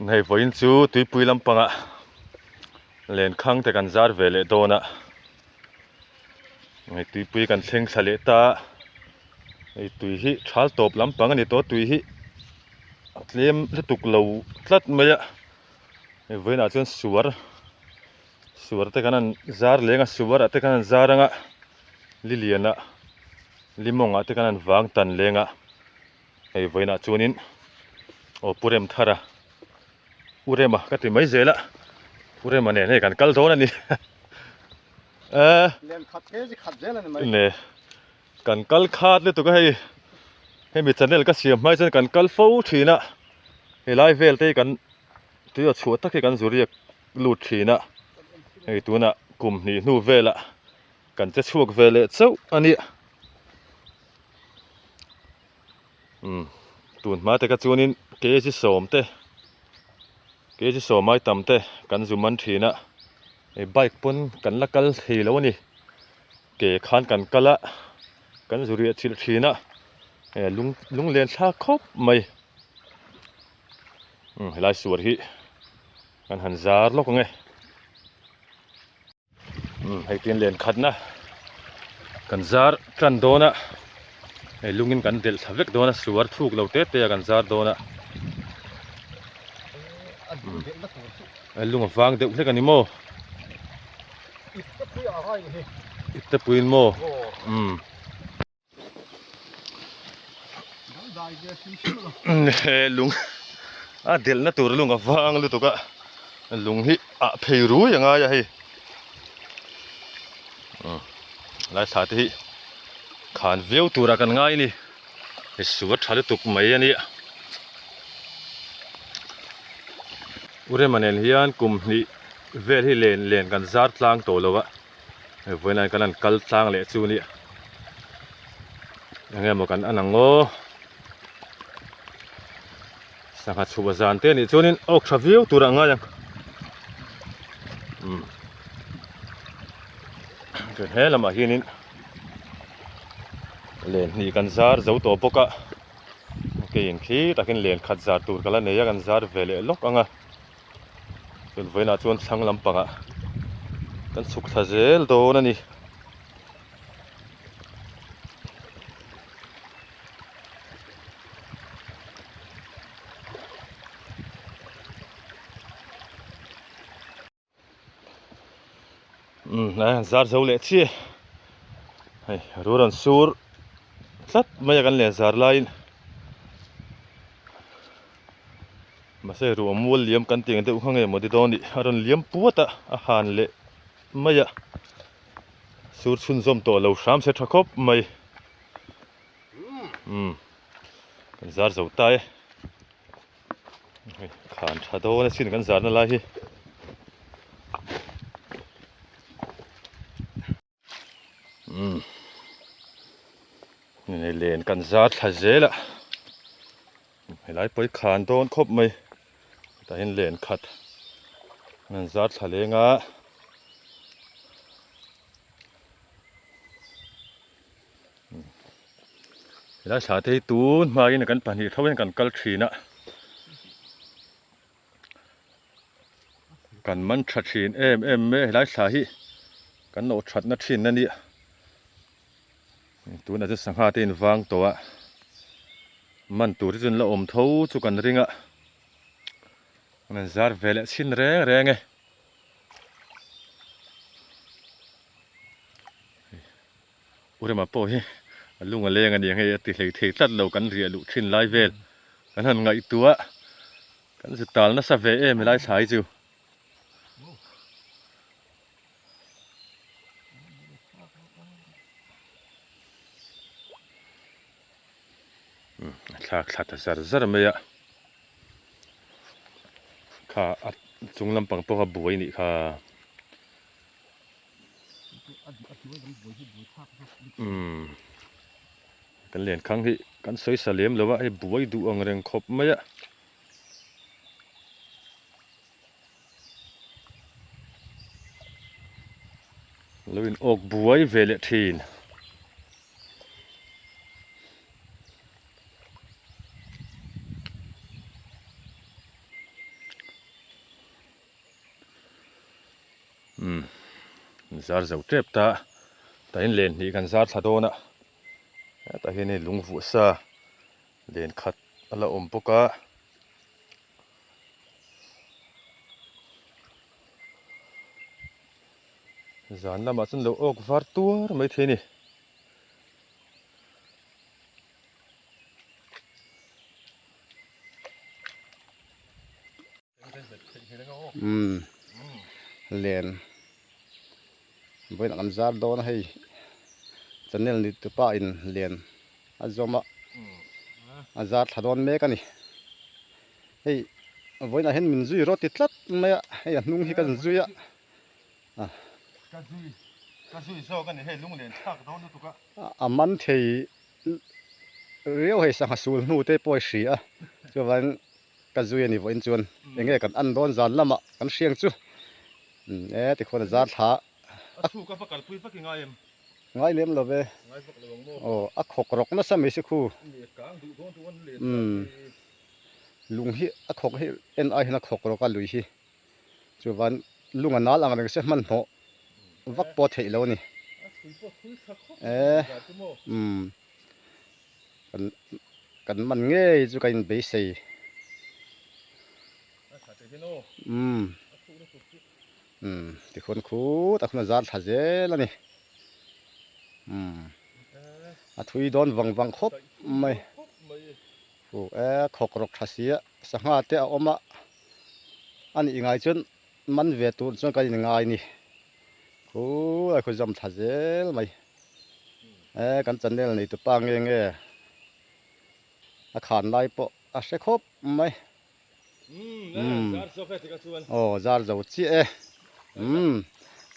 ในวันจูตุยปุยลำปังอะเล่นข้างแต่กันจาร์เวเลโดนะในตุยปุยกันเซ็งสเลตาไอตุยฮิชาลตบลำปังอันนี้ตัวตุยฮิเลี้ยมและตุกเหลาตัดมาอะไอเวนอาจจะสวรแต่กันนั้นจาร์เลี้ยงสวรแต่กันนั้นจารังอะลิเลียนอะลิมงอะแต่กันนั้นวางตันเลี้ยงอะไอเวนอาจจะนินโอปุเรมทาระอุเรมาก็ติไม่เจละอุเรมาเนี่ยกันกัลโดนั่นนี่เล่นขัดเทสิขัดเจละนี่มั้ยเนี่ยกันกัลขาดเลยตัวก็ให้มีชแนลก็เสียไม่ใช่กันกัลฟูทีนะให้ไลฟ์เวลเตกันตัวชัวตักกันจุรีลูดทีนะให้ตัวน่ะกลุ่มนี้นูเวละกันจะช่วงเวลเจ้าอันนี้ตัวมาแต่ก็จวนินเกจิสมเตเกจิสมัยต่ำเตกันจุมันทีนะไอ้ไบค์ปนกันละกัลทีแล้วนี่เกขานกันกัลละกันจุรีทีนะลุงเรียนชาครบไม่หลายส่วนที่กันหันจาร์ล็อกไงให้เตียนเรียนขัดนะกันจาร์กันโดนะไอ้ลุงกินกันเดลทเวกโดนะส่วนทุกเราเตะกันจาร์โดนะลุงฟังเด็กเล็กกันนี่โมอิตาปุยโมลุงเดลน่ะตัวลุงฟังเลยตัวก็ลุงฮิเพย์รู้ยังไงอะฮิหลายสาธิขานวิวตัวรักันง่ายนี่สวดทะเลตุกไม่ยันนี่อุเรมันเอลียนกุมนี่เวลที่เล่นกันจาร์ตลางโตแล้ววะเวลากันนั้นกัลตลางเละจูนี่ยังไงมากันอันนั้นโง่สังหารชูบจานเต้นี่จูนี่ออกชาวิวตัวรังง่ายยังเกิดเหตุละมาที่นี่เล่นนี่กันจาร์เจ้าตัวปกะเกี่ยงขี้ตะกินเล่นขัดจาร์ตัวกันแล้วเนี่ยกันจาร์เวลล็อกอ่ะเป็นเวลาชวนช่างลำปังอ่ะกันสุกทะเจลโดนั่นนี่นะจาร์เจ้าเละชี้ให้รู้รันสูร์สัตไม่อยากกันเล่นจาร์ไลน์มาเสรู้มัวเลี้ยมกันเตียงเตอุข้างเงยหมดที่ตอนนี้อารมณ์เลี้ยมปวดอ่ะอาหารเละไม่อยากสูร์ชุนซอมตัวเราสามเซตทักคบไม่กันจาร์เจ้าตายขานชาโดนะสินกันจาร์นั่นไรนี่เล่นกันจาร์ทะเจละให้ไล่ไปขานโดนครบไหมแต่เห็นเล่นขัดนั่นจาร์ทะเลงะแล้วชาติตูนมาอินกันปันนี้เท่าเป็นกันกัลทีนะกันมันชัดชีนไม่หลายสาเหตุกันโนชัดนัดชินนั่นนี่ตัวน่าจะสังหารตีนวางตัวมันตัวที่จนละอมเท้าจุกันริงอ่ะมันจาร์เวลชินแรงไงอุเรมาโป้ยลุงอะไรกันยังไงติดเลยเทตัดเรากันเรียลุชินไลเวลกันหันไงตัวกันสุดตาลน่าสะเวไม่ไล่สายจูขัดจาร์ไม่อะข้าจุงลำปังตัวบวยนี่ข้ากันเล่นครั้งที่กันสวยเสลียมหรือว่าไอ้บวยดูอังเริงครบไม่อะแล้วอินออกบวยเวลทีน zar zau trep ta ta in len ni kan zar thadona ta hi ni lungvu sa len khat ala om poka zan lama chun lo ok var tur mai the ni len boin kan zar don hei channel ni tu pa in len azoma azar thadon me kani hei boin a hen min zui ro ti tlat me hei nung hi kan zuia ka zui so kan hei lung len thak don tu ka aman thei riau hei sang sul nu te poi hria chuan ka zui ani voin chuan enge kan an don zan lama kan hriang chu ti khona zar tha thu ka fakal pui faking aim ngai lem lo ve ngai fak lawang mo a khok rok na sa me se khu ni kang du don tu on le lung hi a khok hi en ai hna khok ro ka lui hi chuwan lung a nal ang reng se man pho vak po thei lo ni kan man nge chu kain be sei ti khon khu ta khona zar tha zel ani a thui don wang khop mai khok rok thasia sanga te a oma ani ngai chun man ve tu chun kai ngai ni khu a khu jam thazel mai kan channel nei tu pa nge a khan lai po a se khop mai zar so fe ka chuan zar zo chi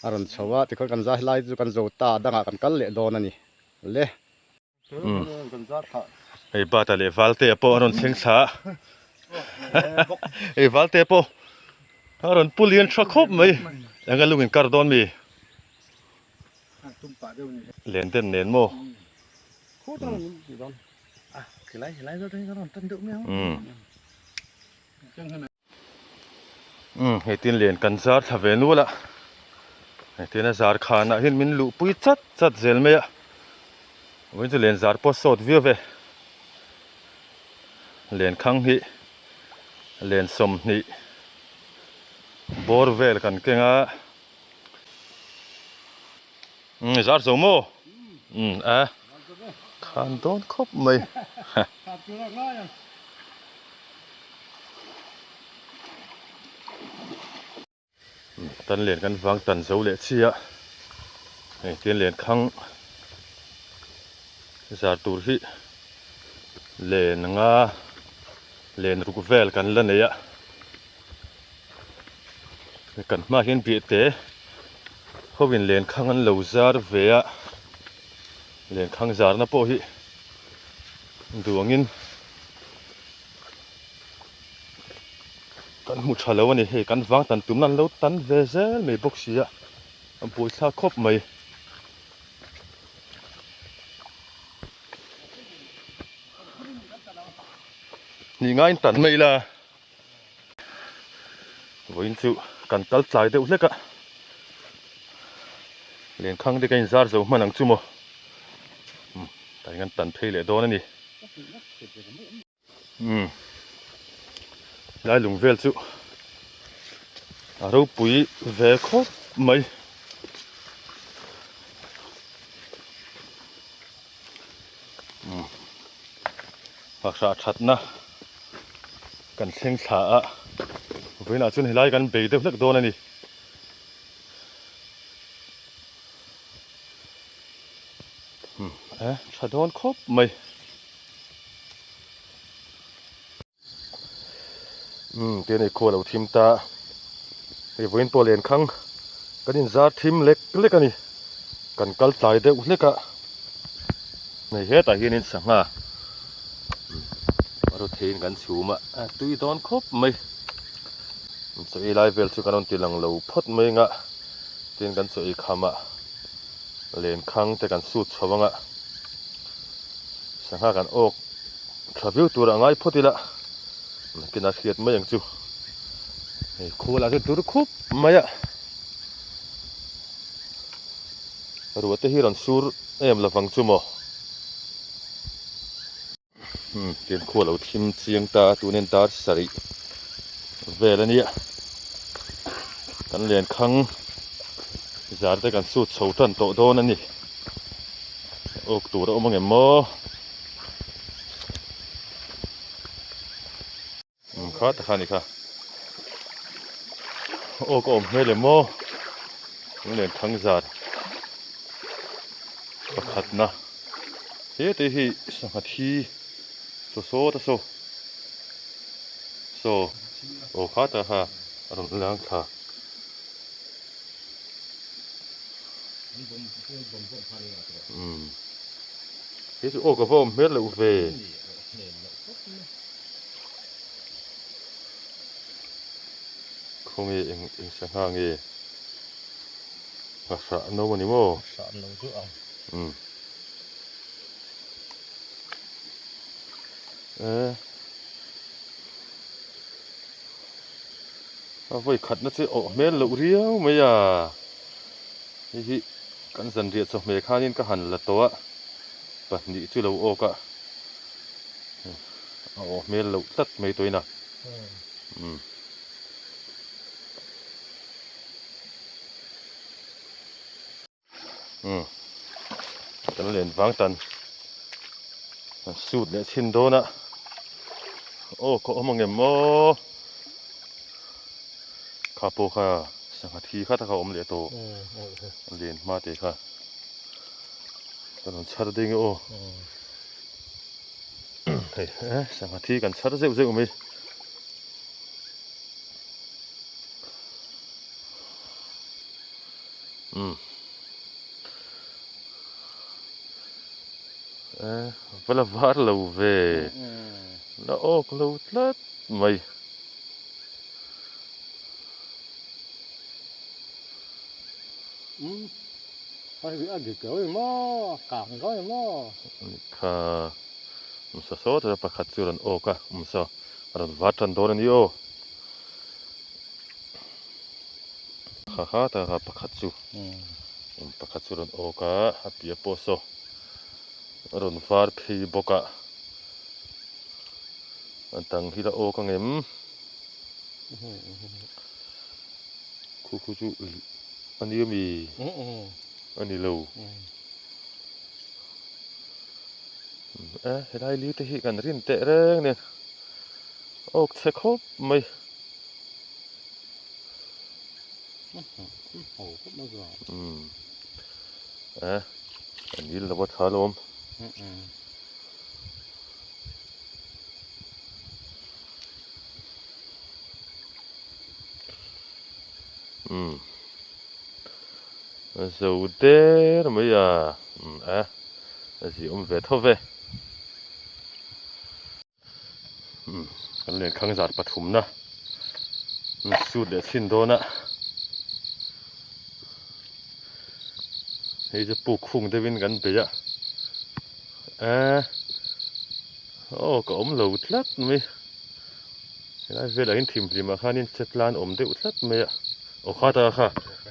aron chawa ti khon kan za lai chu kan zo ta danga kan kal le don ani le kan zar kha ei bata le valte po aron theng sa ei valte po aron pulian thrakhop mai anga lungin kar don mi len den nen mo khu tang ni don hilai zo thei kan tan du me hei tin len kan zar thave nu la hei tin a zar khana hin min lu pui chat zel me a win chu len zar po sot view ve len khang hi len som ni bor vel kan kenga zar zo mo khan don khop mai tan len kan wang tan zo le chia hei tin len khang zar tur hi len nga len ruk vel kan la neya kan ma hin bi te howin len khang an lo zar ve a len khang zar na po hi duangin kan mu thalo ani hei kan wang tan tum nan lo tan ve zel me box sia am pui thla khop mai ni ngain tan mai la voin chu kan kal tlai de uleka len khang de kain zar zo manang chumo tai ngan tan phei le don ani lai lung vel chu aro pui ve khop mai paksa that na kan theng thla a voina chun hilai kan be de hlek don ani thadon khop mai te nei kho lo thim ta ei voin po len khang kanin zar thim lek ani kan kal tlai de uleka nei he ta hianin sanga aro thein kan chhuma tui don khop mai so ei lai vel chu kanon tilang lo phot mai nga tin kan so ei khama len khang te kan su chhawanga sanga kan ok travel tur angai photila kina khiat mai ang chu ei khola chu tur khop maya รัวเตhi ran sur em lawang chu mo tin kho lo thim chiang ta tunen tar sari velania kan len khang zar te kan su chho tan to don ani ok tur omang emo khat khani kha ok om mele mo len khang zar pakhat na he te hi sangathi so ta so o khata ha ron lang kha he chu ok vom mel lo ve không eng sang hang e sa no ni mo sa no chu voi khat na che o mel lo riau mai à hi kan zan ria cho me khanin ka han la to a pahni chu lo o ka o mel lo tat mai toina kan len wang tan suit le chin do na o ko omang emo kha po kha sangathi kha ta kha om le to len ma te kha kan char ding o hei sangathi kan char zeu mai vala var lo ve la ok lo tlat mai ai bị ăn được cái mo cảng cái mo kha sa so ta pakhat chu ran o ka sa ran vatan doran yo kha ta pakhat chu pakhat chu ran o ka apia po so ron var phei boka antang hi la o ka ngem khu chu ani mi ani lo helai li te hi kan rin te reng ne ok se khop mai ani la wat halom zo der mai à gì về thôi về kan len khang zar pathum na suit le chin do na hei je pu khung de win kan pe ya o ka om lo tlat mai lai ve la in thim lima khanin chetlan om de utlat mai ya o kha ta kha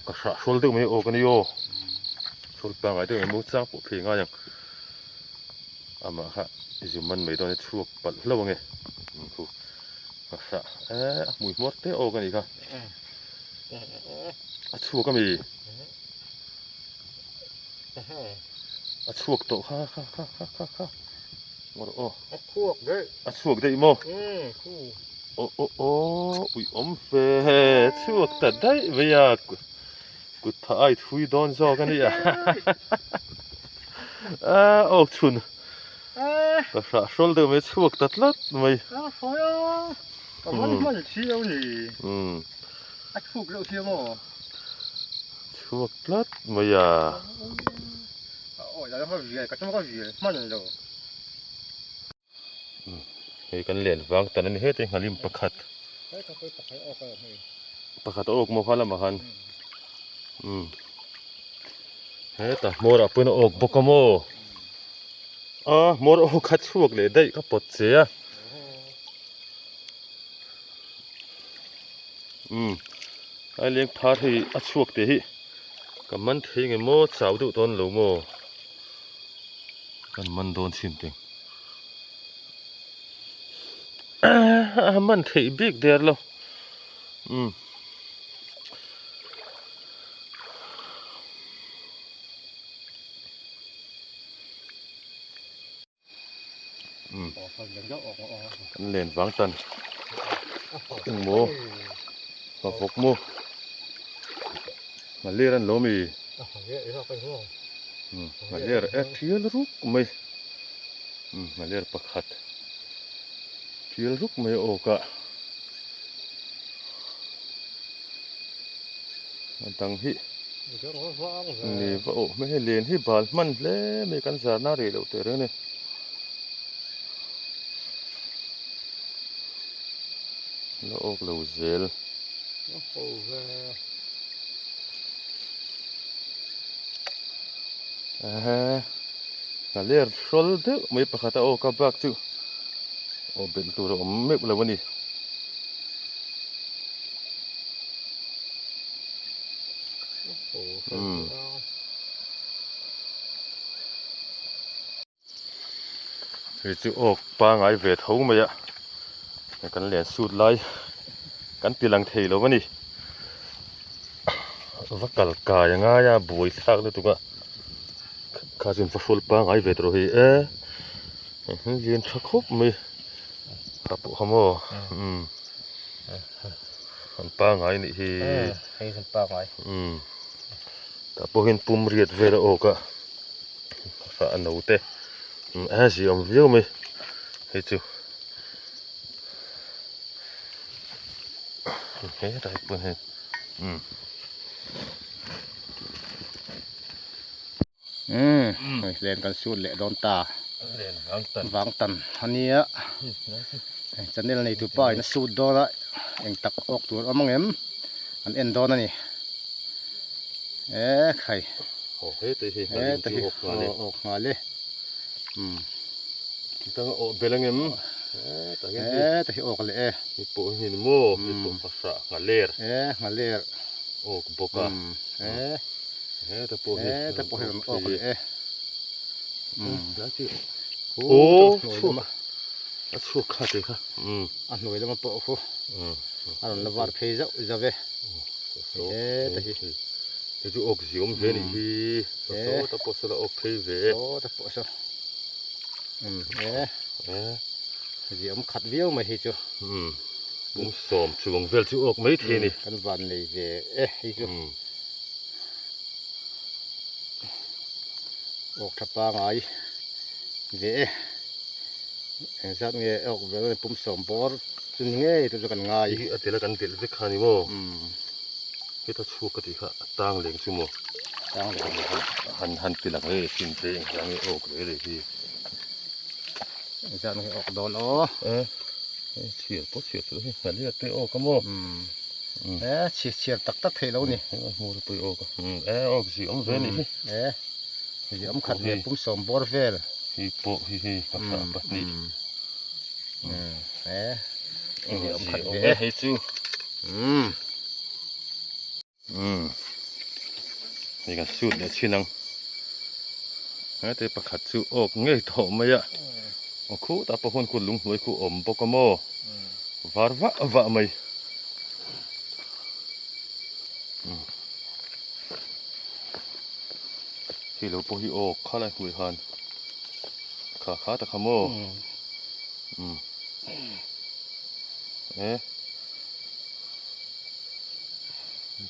ka sha shol de mai o kan yo shol pa ngai de mu chang pu phi nga yang ama kha izuman mai do ne chuak pal lo nge khu kha mui mot te o kan i kha chuak ka mi chuak to kha o chuak de mo ui om fe chuak ta dai ve ya ku thai thui don zo kan ya o chun ka sa shol de me chuak ta tlat maiมันเชี่ยวนี่ถูกแล้วเชี่ยวมั้ง chuak tlat mai yaอย่ามาเวียก็ต้องมาเวียมันแล้ว hei kan len wang tan ani he te halim pakhat ok mo khala ma han he ta mora pun ok bokamo mor ok kha chuak le dai ka pot che a ai leng phar hi a chuak te hi ก็มันเทงโมสาวดุตนโลโมกันมันโดนสินติงมันเทบิกเดียร์แล้วเล่นฟังตันตึงโมมาฟกโมมาเลียรันโลมีมาเลียร์เทียลรุกไม่มาเลียร์ปักขัดเทียลรุกไม่โอกะมันตั้งฮินี่ว่าโอ้ไม่ให้เลียนฮิบาลมันเล่ไม่กันสารนารีเราเตอร์เนี่ยแล้วออกเหลวเซลมาเลียร์โซลเดไม่ปักขัดโอกะบักจูโอเป็นตัวเราไม่เป็นไรวันนี้เฮ้ยจูออกปางไอเวทเขาไม่ยะกันเหรียญสูตรไล่กันตีลังเทแล้ววันนี้ว่ากัลกายังไงอะบวยสักเลยตัวก็ข้าจึงฟังปางไอเวทเราเฮ้เรียนชักคบไม่ครับผมขโมยปางไอนี่ให้สันปางไอแต่พอเห็นปุ่มเรียดเวลาออกอะฝาอันนู้นเต้สิอมวิวไหมเฮ้ยจูเฮ้ยได้ปุ่นเห็นเล่นกันสุดแหละโดนตาเล่นวางตันอันนี้อะจะเน้นในตัวป้ายนะสูดโดนละเองตักออกตัวเอามั่งเอ็มอันเอ็นโดนนั่นนี่ใครเฮ้ยแต่ออกมาเลยตั้งออกเบลังเอ็มแต่ออกเลยมีปุ่นหินโม่มีปุ่นภาษางาเลียร์งาเลียร์ออกบกะแต่ปุ่นออกเลยแล้วจีโชั่วชั่วขาดเลยค่ะอันหน่วยแล้วมันปอกอันนั้นวาร์เพย์จะเว้แต่จูออกสิอมเวนี่แต่พอสละออกเพย์เวแต่พอสสิอมขัดวิวมาให้จูผมสอมช่วงเวลจูออกไม่เทนี่กันวันเลยเวให้จูออกทับปางไอเวสัตว์เนี่ยออกเวลาปุ่มสอมบอร์จนง่ายตัวกันง่ายเดี๋ยวกันเดี๋ยวจะขานี่โมเฮ้ยถ้าชัวร์ก็ดีค่ะตั้งเลี้ยงชั่วโมงตั้งเลี้ยงหันตีหลังเลยสินเตงยังไม่ออกเลยพี่สัตว์เนี่ยออกโดนเฉียดปุ๊บเฉียดเลยหันเรียกตัวออกก็โมเฉียดตักเทแล้วนี่โมตัวออกออกสิอมเวนี่สิอมขัดเนี่ยปุ่มสอมบอร์เวลฮิปโปฮิปัสสาวะนี่สิอมขัดเวให้จูนี่กันสูดเนี่ยชินังแต่ประคัดจูออกเงยโถไม่ยะคู่แต่พอคนคุณลุงหน่วยคู่อมปกโมวาร์วะไม่ที่เราพอฮีออกข้าไรหุยหันขาตะขโม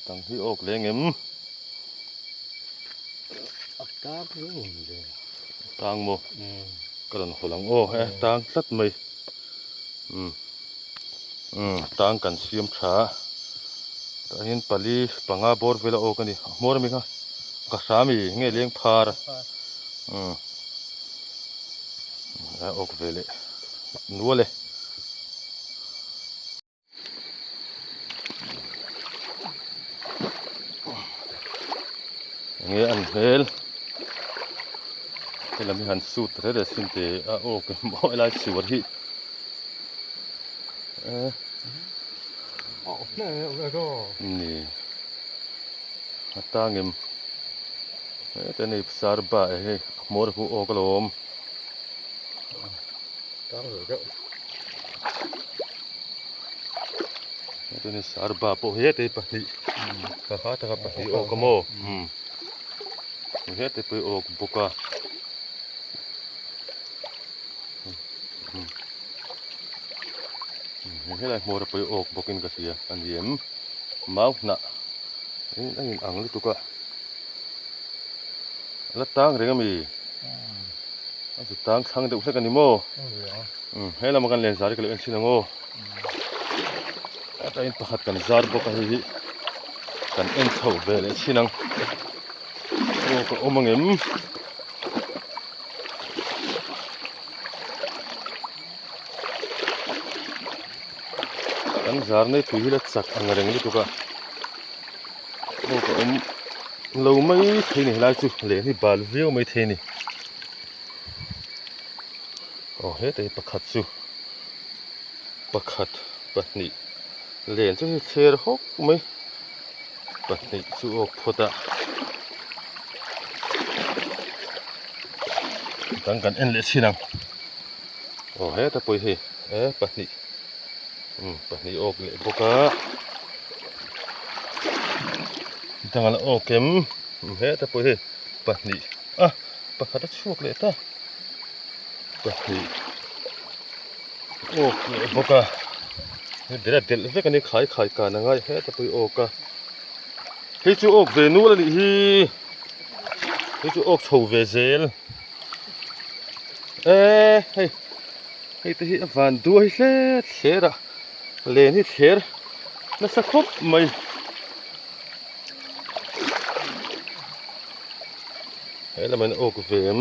ตั้งที่ออกเลยเงี้ยตั้งโมกระดานหัวหลังตั้งสัตว์ไม่ตั้งกันเสียมช้าแต่เห็นปลีปังอาบอร์เวลาออกกันดิมอร์มีค่ะกระสามีเงี้ยเลี้ยงพาร์ออกเวลนัวเลยเงี้ยอันเฮลที่เรามีหันสูตรเด็ดสินเตอโอ้ก็บ่อยหลายสิวที่นี่นี่ตั้งเงิน แต่นี่สารบ่าเฮ้มอรผู้ออกลม Cá rồi đó. ตัวนี้สารบ่าโปเฮ็ดไอ้ปะนี่ก็หาตะกับปะนี่ออกกะโมเฮ็ดไอ้ไปออกบ่กะเฮ็ดไอ้มอรไปออกบ่กินกะเสียอันเยี่ยมเมาน่ะนี่อันอังลิตุกะละตังเรงมีอันสุดตังทางเดอุสกันนี่โมให้เรามากันเล่นสารกันเล่นสินะโมแต่อินประคัดกันซาร์บก็ให้กันเอ็นเท่าเวลสินังโอ้ก็อมังเอ็มกันซาร์นี่ตุยละสักอังเรงนี่ตุกะโอ้ก็เราไม่เทนี่ลายจุเลยนี่บาลวิวไม่เทนี่โอ้เฮ้แต่ประคัดจุประคัดแบบนี้เล่นจะเชื่อหกไหมแบบนี้จูออกพอดะตั้งกันเอ็นเลสินังโอ้เฮ้แต่ปุยเฮ้แบบนี้แบบนี้ออกเลยพวกะตั้งกันออกเข็มเฮ้แต่ปุยเฮ้แบบนี้ประคัดช่วยเลยตาแบบนี้โอ้พวกะเดี๋ยวเวกันนี่ขายกันนะไงเฮ้แต่ปุยออกะเฮ้จูออกเวนูละนี่เฮ้จูออกโชว์เวเซลเฮ้แต่ที่ฟันด้วยเสียระเลนที่เสียน่าสักครบไหมเฮ้แล้วมันออกเวม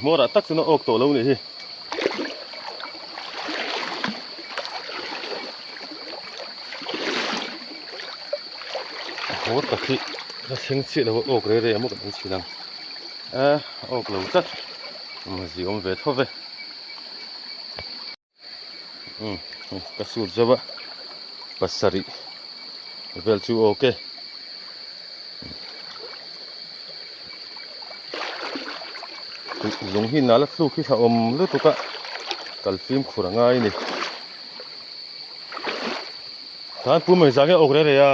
มัวระตักสนออกตัวแล้วนี่โอ้ตะกี้เราเชิงสิเราออกเรื่อยๆมันก็ต้องชิลังออกเราจัดมาสิอมเวทเอาเวกระสุนจะวะปัสสริเวลชูโอเคลงหินนั่นแล้วสู้ขี้ชะอมเลือดตุกะกัลฟิล์มขุระง่ายนี่ท่านผู้ไม่สั่งให้ออกเรื่อยๆ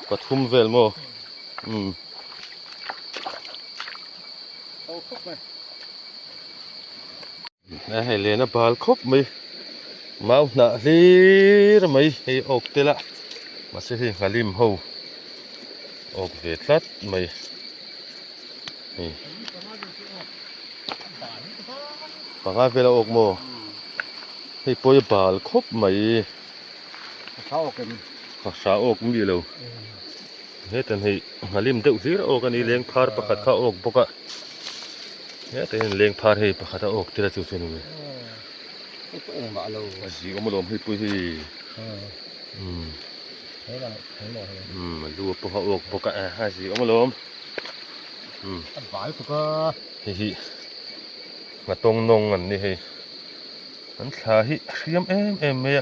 ปฐุมเวลโมให้เล่นบาลครบไหมเมาหน้าลีร์ไหมให้ออกเตละมาสิให้งาลิมหูออกเวทลัดไหมนี่ปังอาเวลาออกโมให้ปล่อยบาลครบไหม Sao cái ภาษาออกมีแล้วเฮ้แต่ให้งาลิมเดือดสิออกกันนี่เลี้ยงพาร์ประคัดข้าออกปกะเฮ้แต่เลี้ยงพาร์ให้ประคัดออกทีละจุดเส้นเลย cái mà lâu สิก็มาลมให้ปุ้ยให้thế là thấy rồi มันดูปกออกปกะให้สิก็มาลมăn vải của cơ ฮิมาตรงนงอันนี้ให้อันขาฮิเรียมเอ็มเมีย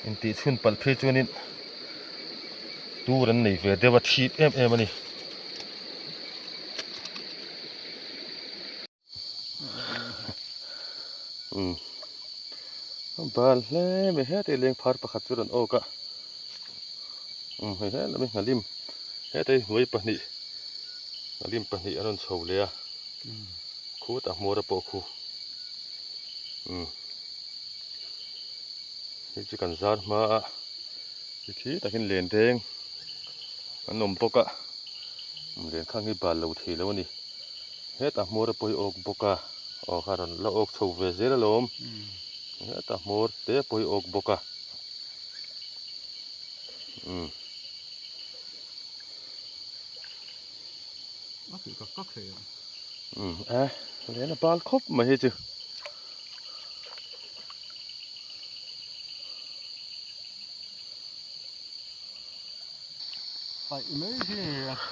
อินติชุนปัลเพจวนินดูรันนี่เวเดวัชีเอ็มอันนี้บาลเล่ไม่เฮ็ดเลี้ยงพาร์ประคัดจุรันโอกะเฮ้ยแล้วไม่งาลิมเฮ็ดไว้ปะนี่งาลิมปะนี่อรุณโชว์เลยคู่ตะมัวระโปคู่นี่จะกันซาร์มาที่ตะกินเลนเด้งอันนมปกะเลนข้างนี้บาลเราทีแล้วนี่เฮ็ดตะมัวระโปออกปกะออกฮารันแล้วออกโชว์เวเซละลมเฮ็ดตะมัวเตะปออกปกะnó chỉ có cốc thôiเลนบาลครบมาเฮ็ดจูphải mấy cái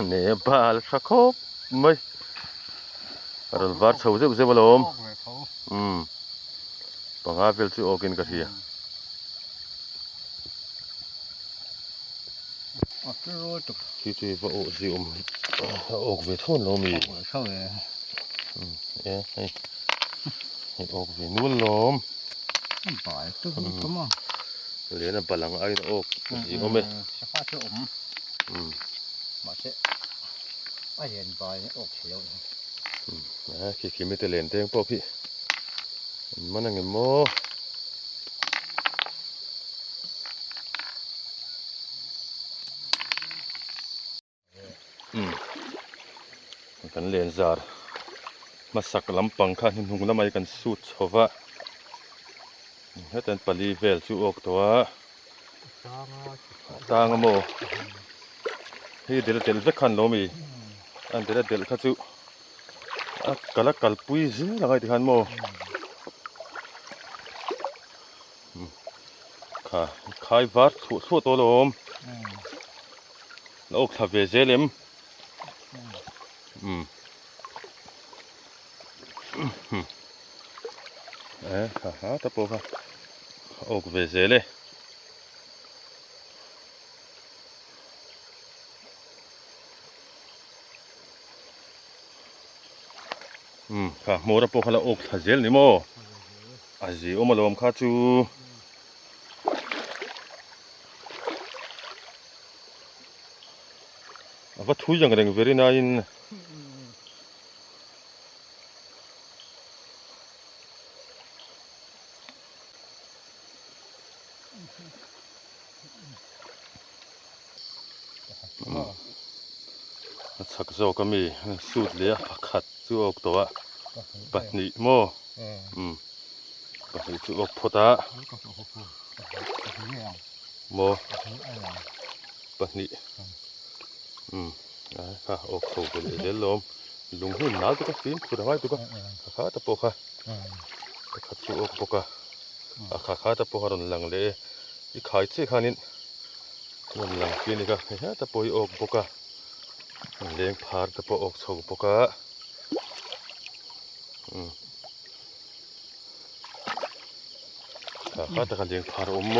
เนี่ยบาลสักครบไม่อรุณวัดโชว์เจ้าลมปังอาเวลจูออกกินกะทิ ตุก ที่ที่ว่าโอ้สิออกเวทนลมอีก เข้าเลย ให้ออกเวนู่นลม ปล่อยตุกก็มั่ง เหรียญปลังไอ้ออกสิโอเม สภาพที่มาเชะไอ้เห็นปล่อยออกเขียว ขี้ไม่แต่เหรียญเต็งพวกพี่มันนั่งเงินโมกันเหรียญจาร์มาสักลำปังข้าหินหุงน้ำมันกันสูดชาวะให้แต่ปลีเวลจูออกตัวตางโมฮีเดลเดลจะขันลมีอันเดลเดลข้าจูกะละกัลปุยซึละไงที่ขันโมค่ะขายวัดทั่วตัวลมแล้วอกทาเวเจเลมค่ะตะโปค่ะอกเวเจเลค่ะโมระโปค่ะละอกทาเจลนี่โมอาจีโอมาลมข้าจูว่าทุยยังกันเวรีนายนสักโจก็มีสูตรเลี้ยผักขัดจูออกตัวปัดนี่โมปัดนี่จูออกพอตาโมปัดนี่ค่ะออกเข้าไปเลยเดี๋ยวลมลุงหุ่นน้าตัวก็ฟินคุณเอาไว้ตัวก็ขาตะโปค่ะขาจูออกปกะขาตะโปหารันหลังเลยอีขายเจ้าขานินมันหลังฟินนี่ก็ตะโปออกปกะเลี้ยงพาร์ตะโปออกเข้าปกะขาตะกันเลี้ยงพาร์อมโม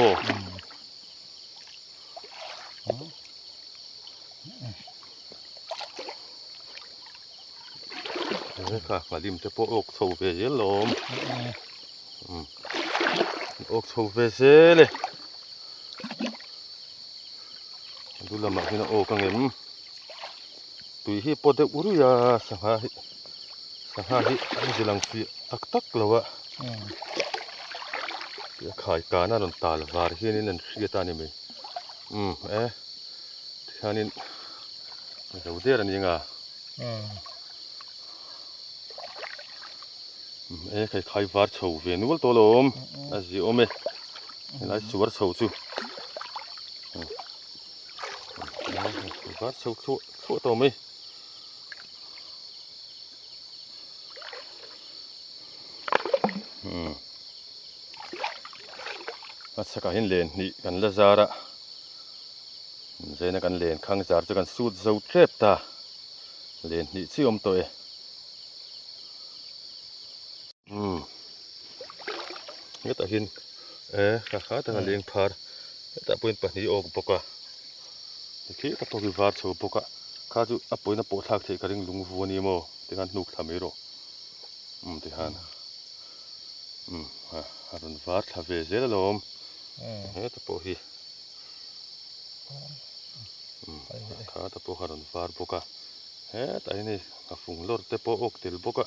ค่ะมาดิมจะโปอกโซเวเยลมอกโซเวเซเลยดูละมาที่น่ะโอกังเอ็มตุยฮีปอดอุรุยาสังหาฮิจิลังฟีตักแล้วอะขายกาน่าดนตาลวาร์ฮีนี่นั่นเสียตานี่มั้ยที่อันนี้จะอุดเดรันยังอ่ะขายวัดชาวเวนุลตัวลมอาจีโอเมไล่ชวร์ชาวจูวัดชาวตัวไม่วัดสักหินเลนนี่กันละจาระเจนกันเลนข้างจาร์จะกันสูดจะเทปตาเลนนี่ชิอมตัวนี่ตาหินขาตาเลี้ยงพาร์ตาปุ่นปนีออกปกะที่ตาปกิวาร์ชปกะข้าจูอัปปุ่นปทักเทกันลุงวัวนี่โมที่กันนุกทำไม่รู้ที่ฮันฮารุนวาร์ทาเวเจลลมตาปกีข้าตาปฮารุนวาร์ปกะตาอินี่กับฟุงลอร์ตาปอกเทลปกะ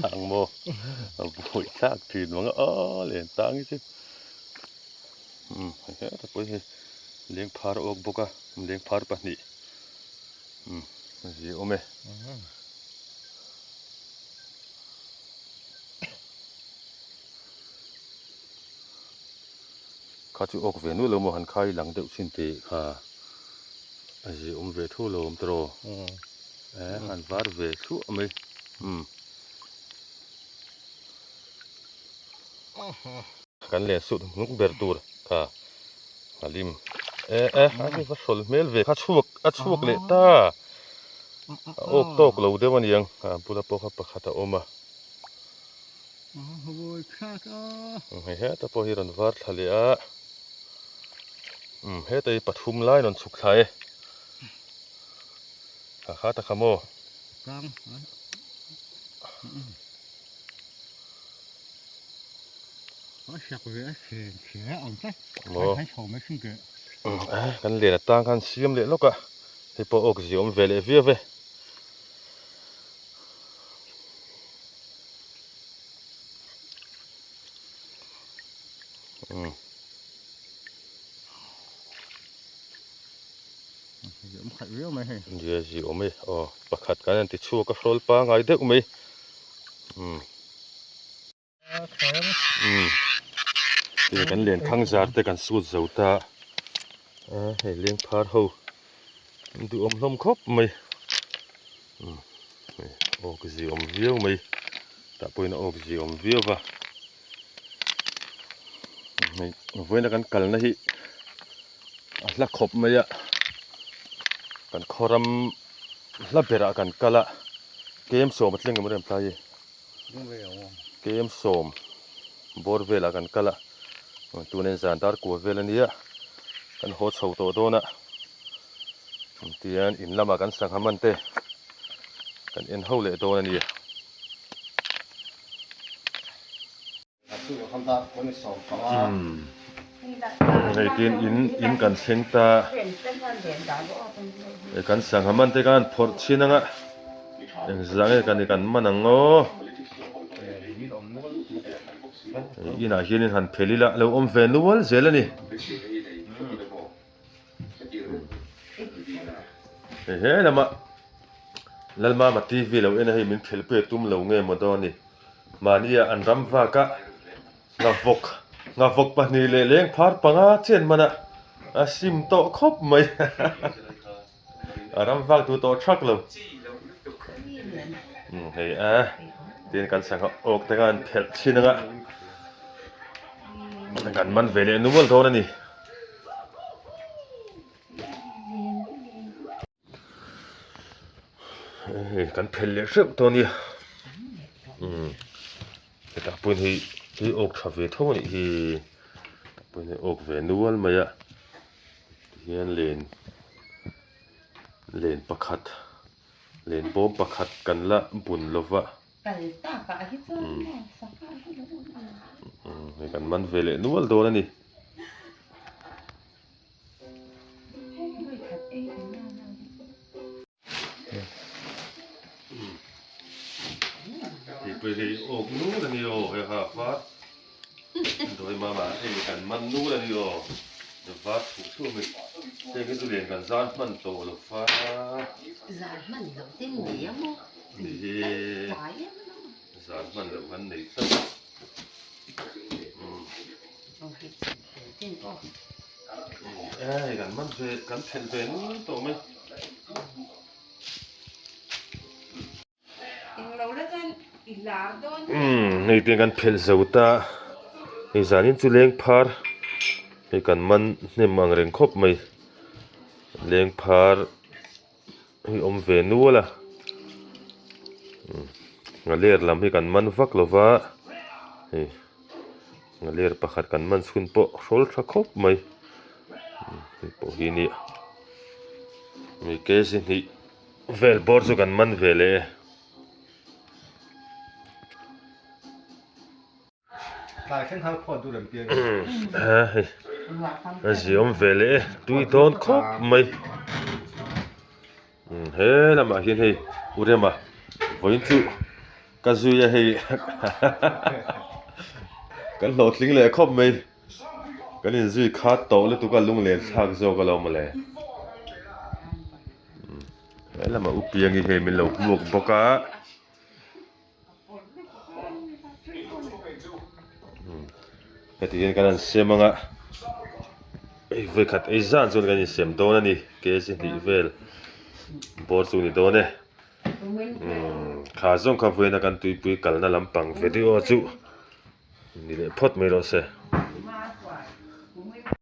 ทางโมบุยซากถืนมันก็เลี้ยงตังสิแต่พอเลี้ยงพาร์ออกบุกะเลี้ยงพาร์ปะนี่สิโอเมข้าจะออกเวนุลมหันไข่หลังเดือดสินตีค่ะสิเวทุลมตรอหันวาร์เวทุอเมกันเลี้ยสุดนุกเบอร์ตูร์ค่ะอาลิมอันนี้ว่าชลเมลเวข้าชวกเลต้าอกโตกเราเดี๋ยววันยังบุรพาปะขัดออกมาตะโพฮิรันวาร์ทะเล เฮ็ดไอ้ปทุมลายนนสุขไทยขาตะขโม กลางchắc về sẽ ông đấy hay sầu mấy sinh cái kan le tang kan siam le loka he po ok ziom vele via ve ziom khai vía mày hay dia ziom me pakhat kan ti chu ka hrol pa ngai deuh mai ti kan len khang zar te kan su zo ta he leng phar ho du om hlom khop mai ok ziom viu mai ta poina ok ziom viu va voina kan kal na hi la khop mai a kan khoram la bera kan kala kem som tleng mo rem plai kem som bor vela kan kala tunen zan dar ko velania kan ho chho to dona tian in lama kan sang hamante kan en ho le dona ni ngày tiên in kan sengta kan sang hamante kan phor chinanga engzange kan manango ina hianin han phelila lo om venual zelani he lama lalma ma tv lo ena hi min phelpe tum lo nge modoni mania an ramwa ka ngavok pani le leng phar panga chen mana asim to khop mai ramwa tu to thak lo hei tin kan sang ok te kan phel chinanga kan man vele nuwal thona ni kan phel le sep to ni ta pun hi ok thave thoni hi pun ok ve nuwal maya hian len pakhat len bom pakhat kan la bun lova kan man vele nuwal dona ni Pwede og nu la ni he ha fa doi mama kan man nu la ni de va thu mi te ke tu len kan zan man to lo fa zan man lo tin ni mo ni zan man lo han nei sa tin o kan man ve kan thel ve nu to mi lo la kan ila don nei te kan phel zauta ei zanin chu leng phar ei kan man hnem ang reng khop mai leng phar hi om ve nuala ngaler lam hi kan man vak lova ei ngaler pakhat kan man chhun po hrol tha khop mai po hi ni mi ke sin hi vel bor chu kan man vele tại khen thao khổ tu làm tiền ziom vele tui don khop mai he lama hian hei urema voin chu kazuya hei kan lo tling le khop mai kan in zui khat to le tu ka lung le thak zo ka lo ma le he lama upiang hi hei min lo muak boka Katiyan kanan semanga ve khat ei zan chun kan sem dona ni ke sin hi vel bor chu ni done kha zong kha vena kan tuipui kalna lampang video chu ni le phot mai ro se